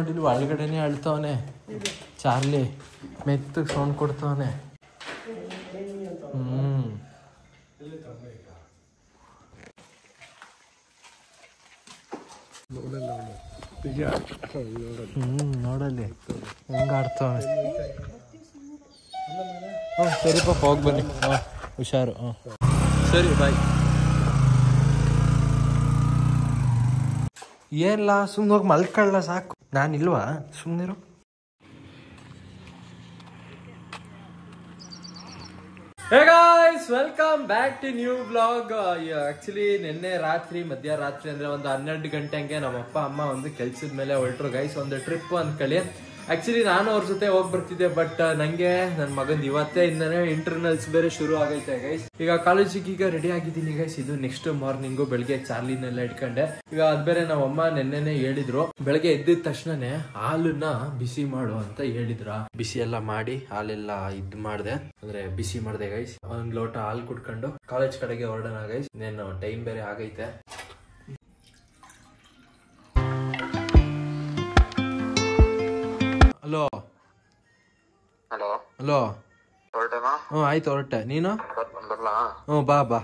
ನೋಡಿಲ್ ಒಳಗಡೆನೆ ಅಳ್ತವನೆ ಚಾರ್ಲಿ ಮೆತ್ತಗೆ ಸೌಂಡ್ ಕೊಡ್ತವನೆ. ನೋಡಲ್ಲಿ ಹೆಂಗ ಆಡ್ತವನೆ. ಸರಿ ಪಾಪ ಹೋಗಿ ಬನ್ನಿ. ಹುಷಾರು. ಸರಿ ಬಾಯ್. ಏನಿಲ್ಲ ಸುಮ್ಮನೆ ಹೋಗಿ ಮಲ್ಕೊಳ್ಳ ಸಾಕು. ನಾನಿಲ್ವಾ ಸುಮ್ಮನಿರು. Hey guys, welcome back to new blog. Actually ನಿನ್ನೆ ರಾತ್ರಿ ಮಧ್ಯರಾತ್ರಿ ಅಂದ್ರೆ ಒಂದು 12 ಗಂಟೆ ಹಂಗೆ ನಮ್ಮ ಅಪ್ಪ ಅಮ್ಮ ಒಂದು ಕೆಲ್ಸದ ಮೇಲೆ ಹೊರಟ್ರು ಗೈಸ್. ಒಂದು ಟ್ರಿಪ್ ಅಂದ್ಕೊಳ್ಳಿ. ಆಕ್ಚುಲಿ ನಾನು ಅವ್ರ ಜೊತೆ ಹೋಗಿ ಬರ್ತಿದ್ದೆ, ಬಟ್ ನಂಗೆ ನನ್ನ ಮಗಂದು ಇವತ್ತೇ ಇಂದಾನೆ ಇಂಟರ್ನಲ್ಸ್ ಬೇರೆ ಶುರು ಆಗೈತೆ ಗೈಸ್. ಈಗ ಕಾಲೇಜಿಗೆ ಈಗ ರೆಡಿ ಆಗಿದ್ದೀನಿ ಗೈಸ್. ಇದು ನೆಕ್ಸ್ಟ್ ಮಾರ್ನಿಂಗು ಬೆಳಗ್ಗೆ ಚಾರ್ಲಿನೆಲ್ಲ ಇಟ್ಕೊಂಡೆ. ಈಗ ಅದ್ ಬೇರೆ ನಮ್ಮ ಅಮ್ಮ ನೆನ್ನೆನೆ ಹೇಳಿದ್ರು, ಬೆಳಗ್ಗೆ ಎದ್ದಿದ ತಕ್ಷಣನೇ ಹಾಲನ್ನ ಬಿಸಿ ಮಾಡು ಅಂತ ಹೇಳಿದ್ರ. ಬಿಸಿ ಎಲ್ಲ ಮಾಡಿ ಹಾಲೆಲ್ಲ ಇದ್ ಮಾಡ್ದೆ, ಅಂದ್ರೆ ಬಿಸಿ ಮಾಡ್ದೆ ಗೈಸ್. ಒಂದ್ ಲೋಟ ಹಾಲು ಕುಡ್ಕೊಂಡು ಕಾಲೇಜ್ ಕಡೆಗೆ ಹೊರಡೋಣ ಗೈಸ್. ಇನ್ನೇನು ಟೈಮ್ ಬೇರೆ ಆಗೈತೆ. Hello hello hello. ಆಯ್ತು ಹೊರಟೆ. ನೀನು? ಬಾ ಬಾ.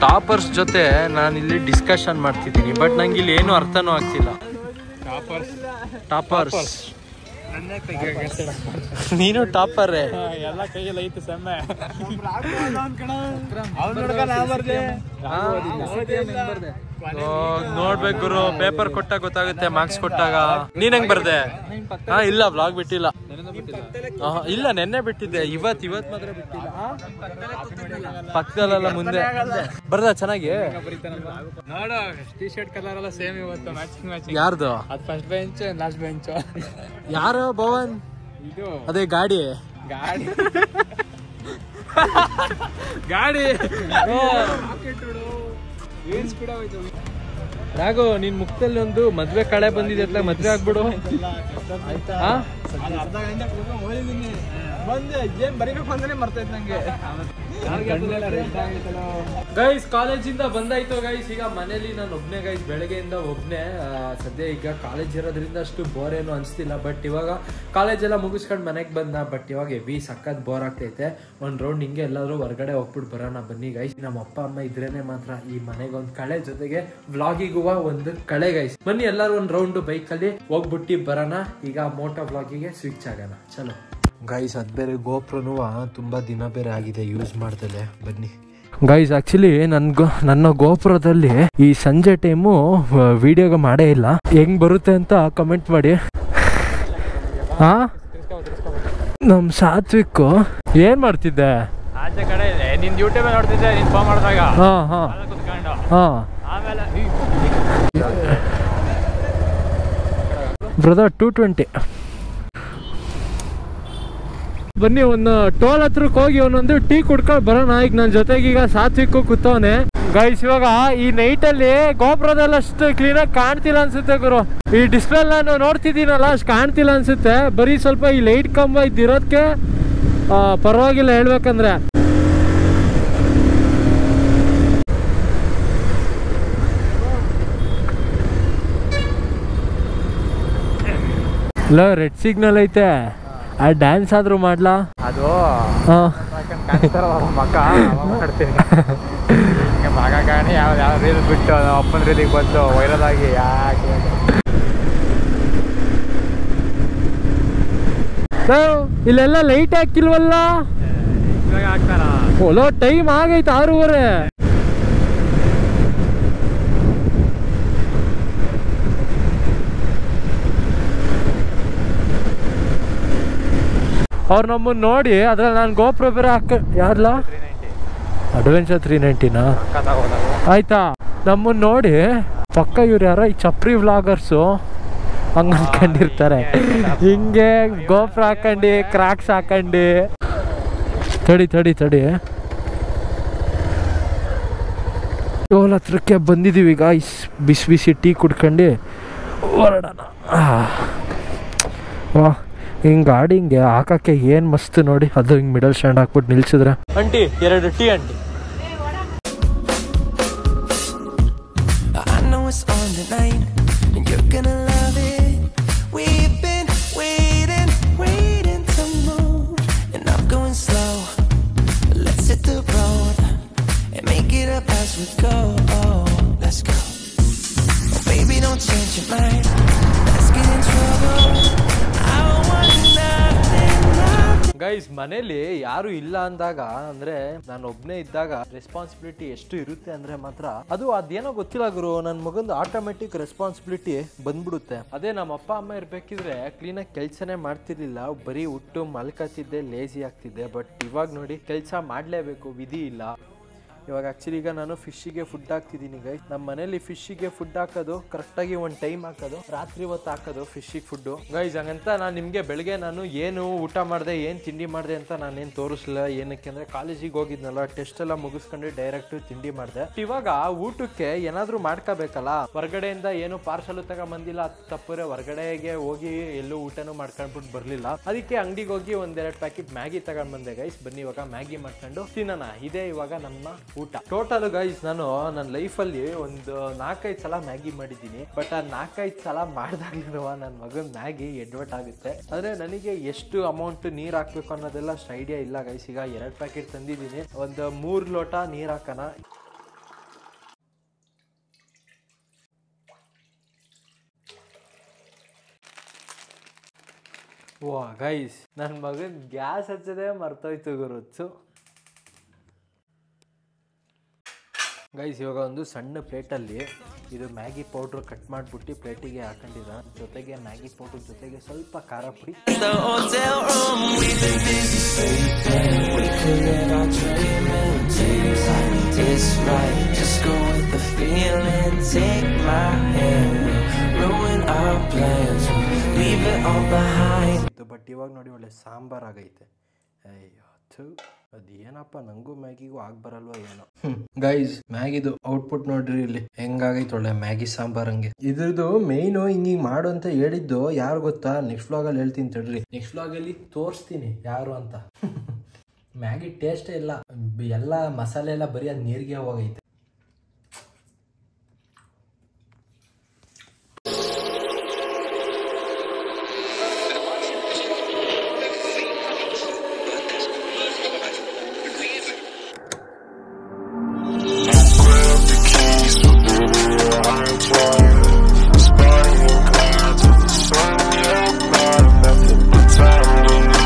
ಟಾಪರ್ಸ್ ಜೊತೆ ನಾನು ಇಲ್ಲಿ ಡಿಸ್ಕಷನ್ ಮಾಡ್ತಿದ್ದೀನಿ, ಬಟ್ ನಂಗೆ ಇಲ್ಲಿ ಏನು ಅರ್ಥನೂ ಆಗ್ತಿಲ್ಲ. ಟಾಪರ್ಸ್ ನೀನು ಟಾಪರ್ ಎಲ್ಲ ಕೈಯಲ್ಲಿ ಐತಿ ಸಮ್ಮೆ. ನೋಡ್ಬೇಕು ಗುರು, ಪೇಪರ್ ಕೊಟ್ಟಾಗ ಗೊತ್ತಾಗುತ್ತೆ, ಮಾರ್ಕ್ಸ್ ಕೊಟ್ಟಾಗ. ನೀನ್ ಹೆಂಗ್ ಬರ್ದೆ? ಇಲ್ಲ ಬ್ಲಾಗ್ ಬಿಟ್ಟಿಲ್ಲ. ಇಲ್ಲ ನೆನ್ನೆ ಬಿಟ್ಟಿದ್ದೆ, ಇವತ್ ಮಾತ್ರ ಬಿಟ್ಟಿಲ್ಲ. ಪಕ್ಕದಲ್ಲ ಮುಂದೆ ಬರ್ದ ಚೆನ್ನಾಗಿ. ನೋಡು ಟಿ ಶರ್ಟ್ ಕಲರ್ ಎಲ್ಲ ಸೇಮ್ ಇವತ್ತು ಮ್ಯಾಚಿಂಗ್. ಯಾರ್ದು? First bench last bench. ಯಾರು? ಭವನ್. ಇದು ಅದೇ ಗಾಡಿ ರಾಘು, ನಿನ್ ಮುಖದಲ್ಲಿ ಒಂದು ಮದ್ವೆ ಕಳೆ ಬಂದಿದೆ ಅಲ್ಲ, ಮದ್ವೆ ಆಗ್ಬಿಡು. ಏನ್ ಬರೀಬೇಕು ಅಂತಾನೆ ಮರ್ತೈತೆ ನಂಗೆ. ಗೈಸ್ ಕಾಲೇಜಿಂದ ಬಂದಾಯ್ತು ಗೈಸ್. ಈಗ ಮನೇಲಿ ನಾನು ಒಬ್ನೇ ಗೈಸ್, ಬೆಳಗ್ಗೆಯಿಂದ ಒಬ್ನೇ. ಸದ್ಯ ಈಗ ಕಾಲೇಜ್ ಇರೋದ್ರಿಂದ ಅಷ್ಟು ಬೋರ್ ಏನು ಅನ್ಸ್ತಿಲ್ಲ. ಬಟ್ ಇವಾಗ ಕಾಲೇಜ್ ಎಲ್ಲ ಮುಗಿಸ್ಕೊಂಡು ಮನೆಗೆ ಬಂದ, ಬಟ್ ಇವಾಗ ಹೆವಿ ಸಖತ್ ಬೋರ್ ಆಗ್ತೈತೆ. ಒಂದ್ ರೌಂಡ್ ಹಿಂಗೆ ಎಲ್ಲಾದ್ರೂ ಹೊರಗಡೆ ಹೋಗ್ಬಿಟ್ಟು ಬರೋಣ ಬನ್ನಿ ಗೈಸ್. ನಮ್ಮ ಅಪ್ಪ ಅಮ್ಮ ಇದ್ರೇನೆ ಮಾತ್ರ ಈ ಮನೆಗೆ ಒಂದ್ ಕಳೆ, ಜೊತೆಗೆ ವ್ಲಾಗಿಗೂ ಒಂದು ಕಳೆ ಗೈಸ್. ಬನ್ನಿ ಎಲ್ಲಾರು ಒಂದ್ ರೌಂಡ್ ಬೈಕಲ್ಲಿ ಹೋಗ್ಬಿಟ್ಟು ಬರೋಣ. ಈಗ ಮೋಟೋ ವ್ಲಾಗಿಗೆ ಸ್ವಿಚ್ ಆಗೋಣ. ಚಲೋ ಗೈಸ್. ಅದ್ ಬೇರೆ ಗೋಪ್ರನು ತುಂಬಾ ದಿನ ಬೇರೆ ಆಗಿದೆ ಯೂಸ್ ಮಾಡ್ದಲೆ. ಬನ್ನಿ ಗೈಸ್, ಆಕ್ಚುಲಿ ನನ್ನ ಗೋಪುರದಲ್ಲಿ ಈ ಸಂಜೆ ಟೈಮು ವಿಡಿಯೋಗ ಮಾಡೇ ಇಲ್ಲ. ಹೆಂಗ್ ಬರುತ್ತೆ ಅಂತ ಕಮೆಂಟ್ ಮಾಡಿ. ನಮ್ ಸಾತ್ವಿಕ್ ಏನ್ ಮಾಡ್ತಿದ್ದೆ? ಆಚೆ ಕಡೆ ನಿನ್ ಯೂಟ್ಯೂಬ್ ನೋಡ್ತಿದ್ದೆ, ನೀನ್ ಫೋನ್ ಮಾಡಿದಾಗ. ಬ್ರದರ್ 220. ಬನ್ನಿ ಒಂದು ಟೋಲ್ ಹತ್ರಕ್ಕೆ ಹೋಗಿ ಒಂದೊಂದು ಟೀ ಕುಡ್ಕೊಂಡು ಬರೋಣ. ಈಗ ನನ್ನ ಜೊತೆಗೆ ಈಗ ಸಾತ್ವಿಕ್ ಕೂತವನೆ ಗೈಸ್. ಇವಾಗ ಈ ನೈಟ್ ಅಲ್ಲಿ ಗೋಪುರದಲ್ಲಿ ಅಷ್ಟು ಕ್ಲೀನ್ ಆಗಿ ಕಾಣ್ತಿಲ್ಲ ಅನ್ಸುತ್ತೆ ಗುರು. ಈ ಡಿಸ್ಪ್ಲೇ ನಾನು ನೋಡ್ತಿದ್ದೀನಲ್ಲ, ಅಷ್ಟು ಕಾಣ್ತಿಲ್ಲ ಅನ್ಸುತ್ತೆ. ಬರೀ ಸ್ವಲ್ಪ ಈ ಲೈಟ್ ಕಂಬ ಇದ್ದಿರೋದಕ್ಕೆ ಪರವಾಗಿಲ್ಲ ಹೇಳ್ಬೇಕಂದ್ರೆ. ಇಲ್ಲ ರೆಡ್ ಸಿಗ್ನಲ್ ಐತೆ, ಆ ಡ್ಯಾನ್ಸ್ ಆದ್ರೂ ಮಾಡ್ಲಾ? ಅದು ಮಗ ಕಾಣಿ ಯಾವ ರೀಲ್ ಬಿಟ್ಟು ಅಪ್ಪನ ರೀತಿಗೆ ಬಂದು ವೈರಲ್ ಆಗಿ ಯಾಕೆ ಇಲ್ಲೆಲ್ಲ ಲೈಟ್ ಹಾಕಿಲ್ವಲ್ಲ? ಓಲೋ ಟೈಮ್ ಆಗೈತೆ 6:30. ಅವ್ರು ನಮ್ಮನ್ನ ನೋಡಿ ಅದ್ರಲ್ಲಿ ನಾನು ಗೋಪ್ರ ಬೇರೆ ಯಾರಲ್ಲ ಅಡ್ವೆಂಚರ್ 390ನಾ ಆಯ್ತಾ. ನಮ್ಮನ್ನ ನೋಡಿ ಪಕ್ಕ ಇವ್ರು ಯಾರೋ ಈ ಚಪ್ರಿ ವ್ಲಾಗರ್ಸು ಹಂಗ ಅನ್ಕೊಂಡಿರ್ತಾರೆ. ಹಿಂಗೆ ಗೋಪ್ರ ಹಾಕೊಂಡು ಕ್ರಾಕ್ಸ್ ಹಾಕೊಂಡು. ತಡಿ ಟೋಲ್ ಹತ್ರಕ್ಕೆ ಬಂದಿದ್ದೀವಿ ಗಾಯ್ಸ್. ಬಿಸಿ ಟೀ ಕುಡ್ಕೊಂಡು ಹೊರಡೋಣ. ವಾ, ಹಿಂಗೆ ಗಾಡಿ ಹಿಂಗೆ ಹಾಕಕ್ಕೆ ಏನು ಮಸ್ತ್ ನೋಡಿ. ಅದು ಹಿಂಗೆ ಮಿಡಲ್ ಸ್ಟ್ಯಾಂಡ್ ಹಾಕ್ಬಿಟ್ಟು ನಿಲ್ಸಿದ್ರೆ. Aunty 2 tea aunty. ಗೈಸ್ ಮನೇಲಿ ಯಾರು ಇಲ್ಲ ಅಂದಾಗ ಅಂದ್ರೆ ನಾನು ಒಬ್ನೇ ಇದ್ದಾಗ ರೆಸ್ಪಾನ್ಸಿಬಿಲಿಟಿ ಎಷ್ಟು ಇರುತ್ತೆ ಅಂದ್ರೆ ಮಾತ್ರ ಅದು ಅದೇನೋ ಗೊತ್ತಿಲ್ಲ ಗುರು, ನನ್ ಮಗಂದು ಆಟೋಮೆಟಿಕ್ ರೆಸ್ಪಾನ್ಸಿಬಿಲಿಟಿ ಬಂದ್ಬಿಡುತ್ತೆ. ಅದೇ ನಮ್ಮ ಅಪ್ಪ ಅಮ್ಮ ಇರ್ಬೇಕಿದ್ರೆ ಕ್ಲೀನಾಗಿ ಕೆಲ್ಸನೇ ಮಾಡ್ತಿರ್ಲಿಲ್ಲ, ಬರೀ ಉಟ್ಟು ಮಲ್ಕತ್ತಿದ್ದೆ, ಲೇಜಿ ಆಗ್ತಿದ್ದೆ. ಬಟ್ ಇವಾಗ ನೋಡಿ ಕೆಲ್ಸ ಮಾಡ್ಲೇಬೇಕು, ವಿಧಿ ಇಲ್ಲ. ಇವಾಗ ಆಕ್ಚುಲಿ ಈಗ ನಾನು ಫಿಶ್ಗೆ ಫುಡ್ ಹಾಕ್ತಿದ್ದೀನಿ ಗೈಸ್. ನಮ್ಮ ಮನೇಲಿ ಫಿಶ್ಗೆ ಫುಡ್ ಹಾಕೋದು ಕರೆಕ್ಟಾಗಿ ಒಂದು ಟೈಮ್ ಹಾಕೋದು, ರಾತ್ರಿ ಹೊತ್ತು ಹಾಕೋದು ಫಿಶ್ಗೆ ಫುಡ್ಡು ಗೈಸ್. ಹಂಗಂತ ನಾನು ನಿಮಗೆ ಬೆಳಗ್ಗೆ ನಾನು ಏನು ಊಟ ಮಾಡಿದೆ, ಏನು ತಿಂಡಿ ಮಾಡಿದೆ ಅಂತ ನಾನೇನು ತೋರಿಸಲಿಲ್ಲ. ಏನಕ್ಕೆ ಅಂದರೆ ಕಾಲೇಜಿಗೆ ಹೋಗಿದ್ನಲ್ಲ, ಟೆಸ್ಟ್ ಎಲ್ಲ ಮುಗಿಸ್ಕೊಂಡು ಡೈರೆಕ್ಟ್ ತಿಂಡಿ ಮಾಡಿದೆ. ಇವಾಗ ಊಟಕ್ಕೆ ಏನಾದರೂ ಮಾಡ್ಕೋಬೇಕಲ್ಲ, ಹೊರಗಡೆಯಿಂದ ಏನು ಪಾರ್ಸಲ್ ತಗೊಂಬಂದಿಲ್ಲ, ಅದು ತಪ್ಪರೆ ಹೊರಗಡೆಗೆ ಹೋಗಿ ಎಲ್ಲೂ ಊಟನೂ ಮಾಡ್ಕೊಂಡ್ಬಿಟ್ಟು ಬರಲಿಲ್ಲ. ಅದಕ್ಕೆ ಅಂಗಡಿಗೆ ಹೋಗಿ ಒಂದೆರಡು ಪ್ಯಾಕೆಟ್ ಮ್ಯಾಗಿ ತಗೊಂಡ್ಬಂದೆ ಗೈಸ್. ಬನ್ನಿ ಇವಾಗ ಮ್ಯಾಗಿ ಮಾಡ್ಕೊಂಡು ತಿನ್ನೋಣ. ಇದೇ ಇವಾಗ ನಮ್ಮ ಊಟ. ಟೋಟಲ್ ಗೈಸ್ ನಾನು ನನ್ನ ಲೈಫಲ್ಲಿ ಒಂದು 4-5 ಸಲ ಮ್ಯಾಗಿ ಮಾಡಿದ್ದೀನಿ. ಬಟ್ ಆ 4-5 ಸಲ ಮಾಡಿದಾಗಲಿರುವ ನನ್ನ ಮಗನ ಮ್ಯಾಗಿ ಎಡ್ವರ್ಟ್ ಆಗುತ್ತೆ. ಅಂದರೆ ನನಗೆ ಎಷ್ಟು ಅಮೌಂಟ್ ನೀರು ಹಾಕ್ಬೇಕು ಅನ್ನೋದೆಲ್ಲ ಅಷ್ಟು ಐಡಿಯಾ ಇಲ್ಲ ಗೈಸ್. ಈಗ 2 ಪ್ಯಾಕೆಟ್ ತಂದಿದ್ದೀನಿ, ಒಂದು 3 ಲೋಟ ನೀರು ಹಾಕೋಣ. ವಾ ಗೈಸ್ ನನ್ನ ಮಗನ ಗ್ಯಾಸ್ ಹಚ್ಚೋದೇ ಮರ್ತೋಯ್ತು ಗುರುತ್ಸು. ಗೈಸ್ ಇವಾಗ ಒಂದು ಸಣ್ಣ ಪ್ಲೇಟಲ್ಲಿ ಇದು ಮ್ಯಾಗಿ ಪೌಡ್ರ್ ಕಟ್ ಮಾಡಿಬಿಟ್ಟು ಪ್ಲೇಟಿಗೆ ಹಾಕೊಂಡಿದ್ದ, ಜೊತೆಗೆ ಮ್ಯಾಗಿ ಪೌಡ್ರ್ ಜೊತೆಗೆ ಸ್ವಲ್ಪ ಖಾರ ಪುಡಿ. ಬಟ್ ಇವಾಗ ನೋಡಿ ಒಳ್ಳೆ ಸಾಂಬಾರ್ ಆಗೈತೆ. ಅಯ್ಯೋ ಅದೇನಪ್ಪ, ನಂಗೂ ಮ್ಯಾಗಿಗೂ ಬರಲ್ವಾ ಏನೋ. ಗೈಸ್ ಮ್ಯಾಗಿದು ಔಟ್ಪುಟ್ ನೋಡ್ರಿ ಇಲ್ಲಿ ಹೆಂಗಾಗೈತೆ, ಒಳ್ಳೆ ಮ್ಯಾಗಿ ಸಾಂಬಾರ್ ಹಂಗೆ. ಇದ್ರದ್ದು ಮೇಯ್ನು ಹಿಂಗಿಂಗ್ ಮಾಡು ಅಂತ ಹೇಳಿದ್ದು ಯಾರು ಗೊತ್ತಾ, ನೆಕ್ಸ್ಟ್ ವ್ಲಾಗಲ್ಲಿ ಹೇಳ್ತೀನಿ ತಡ್ರಿ. ನೆಕ್ಸ್ಟ್ ವ್ಲಾಗಲ್ಲಿ ತೋರಿಸ್ತೀನಿ ಯಾರು ಅಂತ. ಮ್ಯಾಗಿ ಟೇಸ್ಟೇ ಇಲ್ಲ, ಎಲ್ಲ ಮಸಾಲೆ ಎಲ್ಲ ಬರೀ ಅದು ನೀರಿಗೆ ಹೋಗೈತೆ.